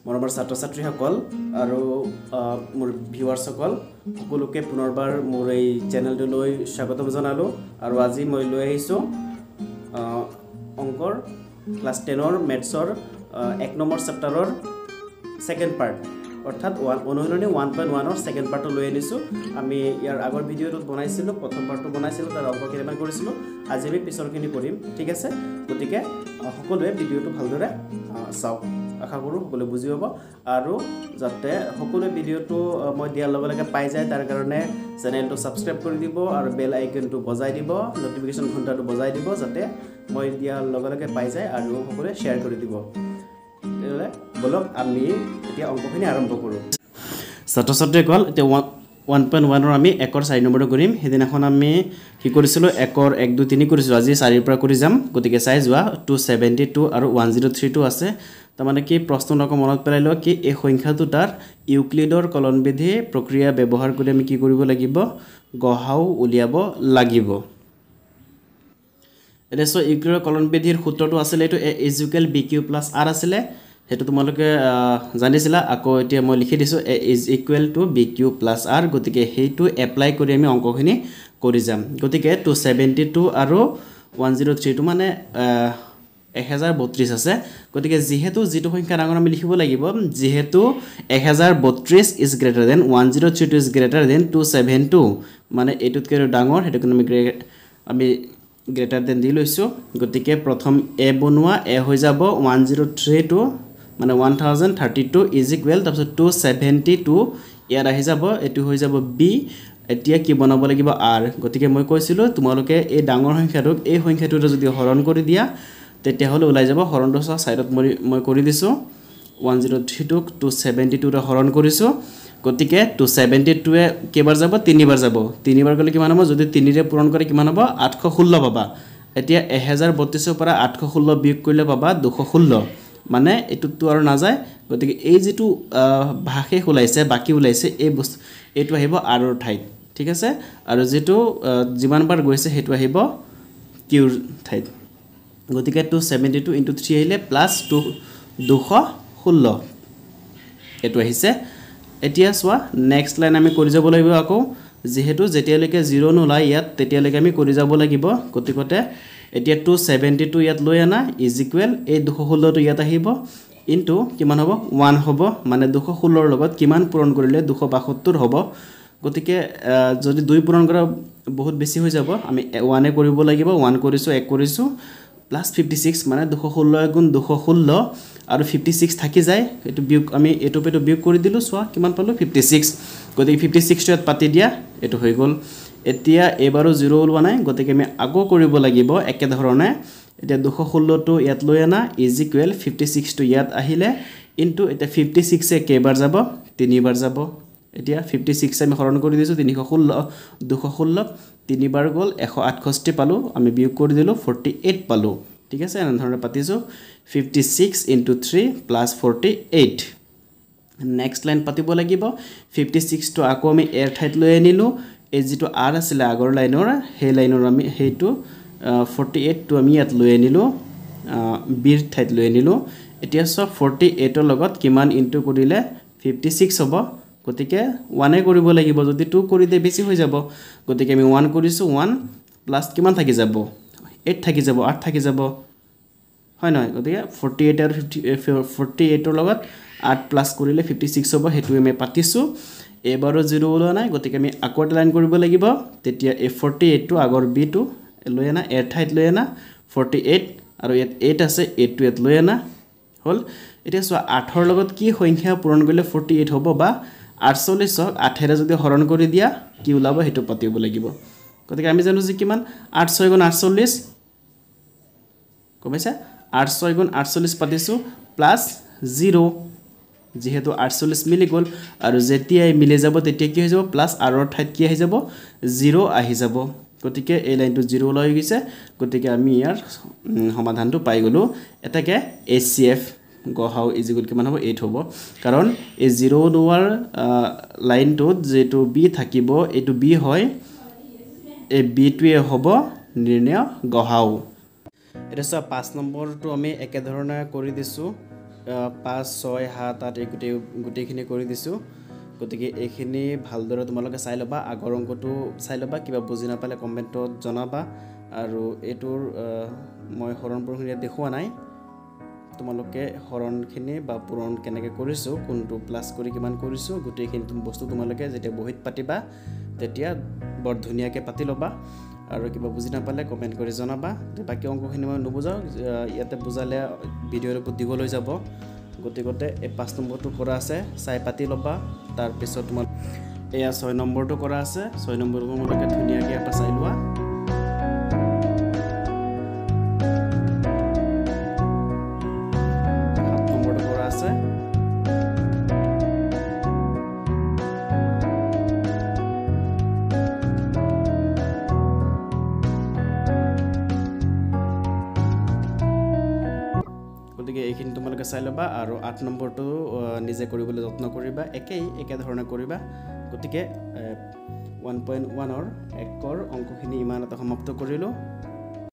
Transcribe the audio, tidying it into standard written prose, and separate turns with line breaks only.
মৰমৰ ছাত্ৰ ছাত্ৰীসকল আৰু মোৰ ভিউৱাৰ্ছসকল সকলোকে পুনৰবাৰ মোৰ এই চেনেলটোলৈ স্বাগতম জনালোঁ আৰু আজি মই লৈ আহিছোঁ অংকৰ ক্লাছ 10ৰ মেথছৰ 1 নম্বৰ চেপ্টাৰৰ সেকেন্ড পাৰ্ট অৰ্থাৎ অনুশীলনী 1.1ৰ সেকেন্ড পাৰ্টটো লৈ আনিছোঁ আমি ইয়াৰ আগৰ ভিডিঅ'টো বনাইছিলোঁ প্ৰথম পাৰ্টটো বনাইছিলোঁ তাৰ অংক কেইটামান কৰিছিলোঁ আজি আমি পিছৰখিনি কৰিম ঠিক আছে গতিকে সকলোৱে ভিডিঅ'টো ভালদৰে চাওক আশা কৰোঁ সকলোৱে বুজি পাব আৰু যাতে সকলোৱে ভিডিঅ'টো মই দিয়াৰ লগে লগে পাই যায় তাৰ কাৰণে চেনেলটো সাবস্ক্ৰাইব কৰি দিব আৰু বেল আইকনটো বজাই দিব নটিফিকেশ্যন ঘণ্টাটো বজাই দিব যাতে মই দিয়াৰ লগে লগে পাই যায় আৰু সকলোৱে শ্বেয়াৰ কৰি দিব তেতিয়াহ'লে বলক আমি এতিয়া অংকখিনি আৰম্ভ কৰোঁ ছাত্ৰ ছাত্ৰীসকল এতিয়া 1.1ৰ আমি 1ৰ 4 নম্বৰটো কৰিম সেইদিনাখন আমি কি কৰিছিলোঁ 1ৰ 1 2 3 কৰিছিলোঁ আজি 4ৰ পৰা কৰি যাম গতিকে চাই যোৱা 272 আৰু 1032 আছে তাৰমানে কি প্ৰশ্নটো মনত পেলাই লোৱা কি এই সংখ্যাটো তাৰ ইউক্লিডৰ কলনবিধি প্ৰক্ৰিয়া ব্যৱহাৰ কৰি আমি কি কৰিব লাগিব গহাও উলিয়াব লাগিব এডেছো ইউক্লিডৰ কলনবিধিৰ সূত্ৰটো আছিল এটো a = bq + r আছিল হেতু তোমালোকে জানিছিলা আকৌ এতিয়া মই লিখি দিছো a = bq + r গতিকে হেইটো এপ্লাই কৰি আমি অংকখিনি কৰি যাম গতিকে 272 আৰু 1032 মানে 1032 আছে গতিকে যেহেতু যেটো সংখ্যা ডাঙৰ আমি লিখিব লাগিব যেহেতু 1032 is greater than 1032 is greater than 272 মানে এটুতকৈ ডাঙৰ হেতুকে আমি greater than দি লৈছো গতিকে প্ৰথম a বনোৱা a হৈ যাব 1032 মানে 1032 is equal তাৰপিছত 272 ইয়াত আহি যাব এটো হৈ যাব b এতিয়া কি বনাব লাগিব r গতিকে মই কৈছিলো তোমালোকে এই ডাঙৰ সংখ্যাটোক এই সংখ্যাটোৰে যদি হৰণ কৰি দিয়া তেতিয়া হলে ওলাই যাব হৰণটো সাইডত মই কৰি দিছো 1032 ক 272 ৰে হৰণ কৰিছো গতিকে 272 এ কেবাৰ যাব তিনিবাৰ যাব তিনিবাৰ গলে কিমান হ'ব যদি 3 ৰে পূৰণ কৰে কিমান হ'ব 816 পাবা এতিয়া 1032 ৰ পৰা 816 বিয়োগ কৰিলে পাবা 216 মানে এটুটো আৰু না যায় গতিকে এই যেটো ভাষে ওলাইছে বাকি ওলাইছে এই বস্তু এটো আহিব r ৰ ঠাইত ঠিক আছে আৰু যেটো যিমান বাৰ গৈছে হেতু আহিব q ৰ ঠাইত গতিকে 272 * 3 আহিলে প্লাস 216 এটো আহিছে এতিয়া সোৱা নেক্সট লাইন আমি কৰি যাব লাগিব আকৌ যেহেতু যেতিয়ালৈকে 0 নোলাই ইয়াত তেতিয়ালৈকে আমি কৰি যাব লাগিব গতিকতে এতিয়া 272 ইয়াত লৈ আনা ইজ ইকুৱেল এই 216 টো ইয়াত আহিব ইনটু কিমান হ'ব 1 হ'ব মানে 216 ৰ লগত কিমান পূৰণ কৰিলে 272 হ'ব গতিকে যদি 2 পূৰণ কৰা বহুত বেছি হৈ যাব আমি 1 এ কৰিব লাগিব 1 কৰিছো 1 কৰিছো প্লাস 56 মানে 216 গুণ 216 আৰু 56 থাকি যায় এটো বিয়োগ আমি এটো পেটো বিয়োগ কৰি দিলো সোৱা কিমান পালো 56 গতিকে 56 টো ইয়াত পাতি দিয়া এটো হৈ গল এতিয়া এবাৰো 0 ওলোৱা নাই গতিকে আমি আগো কৰিব লাগিব একে ধৰণে এতিয়া 216 টো ইয়াত লৈ আনা ইজ ইকুৱেল 56 টো ইয়াত আহিলে ইনটু এটা 56 এ কেবাৰ যাব তিনিবাৰ যাব এতিয়া 56 আমি হৰণ কৰি দিছো 316 216 তিনিবাৰ গল 168 পালো আমি বিয়োগ কৰি দিলো 48 পালো ঠিক আছে এনে ধৰণে পাতিছো 56 * 3 + 48 নেক্সট লাইন পাতিব লাগিব 56 টো আকৌ আমি এৰ ঠাইত লৈ আনিলো এই যেটো r আছিল আগৰ লাইনৰ সেই লাইনৰ আমি হেইটো 48 টো আমি ইয়াত লৈ আনিলো b ৰ ঠাইত লৈ আনিলো এতিয়া সব 48 ৰ লগত কিমান ইনটু কৰিলে 56 হ'ব গতিকে 1 এ কৰিব লাগিব যদি 2 কৰি দে বেছি হৈ যাব গতিকে আমি 1 কৰিছো 1 প্লাস কিমান থাকি যাব 8 থাকি যাব 8 থাকি যাব হয় নহয় গতিকে 48 আৰু 48 ৰ লগত 8 প্লাস কৰিলে 56 হ'ব হেতু আমি পাতিছো এবাৰো 0 ওলোৱা নাই গতিকে আমি আকৌ লাইন কৰিব লাগিব তেতিয়া এই 48 টো আগৰ b টো লৈ আনা এৰ ঠাইত লৈ আনা 48 আৰু ইয়াত 8 আছে 8 টো ইয়াত লৈ আনা হল এতিয়া সো 8 ৰ লগত কি সংখ্যা পূৰণ কৰিলে 48 হ'ব বা 48 ক 8 ৰে যদি হৰণ কৰি দিয়া কি ওলাব হেতু পাতিব লাগিব গতিকে আমি জানো যে কিমান 8 6 * 48 কমেছে 8 6 * 48 পাতিছো প্লাস 0 যেহেতু 48 মিলি গল আৰু যেতিয়া মিলি যাব তেতিয়া কি হৈ যাব প্লাস r ৰ ঠাইত কি আহি যাব 0 আহি যাব গতিকে এই লাইনটো 0 লৈ গৈছে গতিকে আমি ইয়াৰ সমাধানটো পাই গলো এটাকে HCF গহাও ইজ ইকুৱেল কিমান হ'ব 8 হ'ব কাৰণ এই 0 নোৱাৰ লাইনটো যেটো b থাকিব এটো b হয় এই b টোৱে হ'ব নিৰ্ণয় গহাও এটা 5 নম্বৰটো আমি একে ধৰণে কৰি দিছো 5 6 7 8 এই গোটেইখিনি কৰি দিছোঁ গতিকে এইখিনি ভালদৰে তোমালোকে চাই ল'বা আগৰ অংকটো চাই ল'বা কিবা বুজি নাপালে কমেণ্টত জনাবা আৰু এইটোৰ মই হৰণ পূৰণ দেখুওৱা নাই তোমালোকে হৰণখিনি বা পূৰণ কেনেকৈ কৰিছোঁ কোনটো প্লাছ কৰি কিমান কৰিছোঁ গোটেইখিনি বস্তু তোমালোকে যেতিয়া বহিত পাতিবা তেতিয়া বৰ ধুনীয়াকৈ পাতি ল'বা আৰু কিবা বুজি নাপালে কমেণ্ট কৰি জনাবা বাকী অংকখিনি মই নুবুজাওঁ ইয়াতে বুজালে ভিডিঅ'ৰ ওপৰত দীঘল হৈ যাব গতিকে এই 5 নম্বৰটো কৰা আছে চাই পাতি ল'বা তাৰপিছত তোমাৰ এয়া 6 নম্বৰটো কৰা আছে 6 নম্বৰটো তোমালোকে ধুনীয়াকৈ এটা চাই লোৱা গতিকে এইখিনি তোমালোকে চাই ল'বা আৰু 8 নম্বৰটো নিজে কৰিবলৈ যত্ন কৰিবা একে ধৰণে কৰিবা গতিকে 1.1 ৰ একৰ অংকখিনি ইমান এটা সমাপ্ত কৰিলোঁ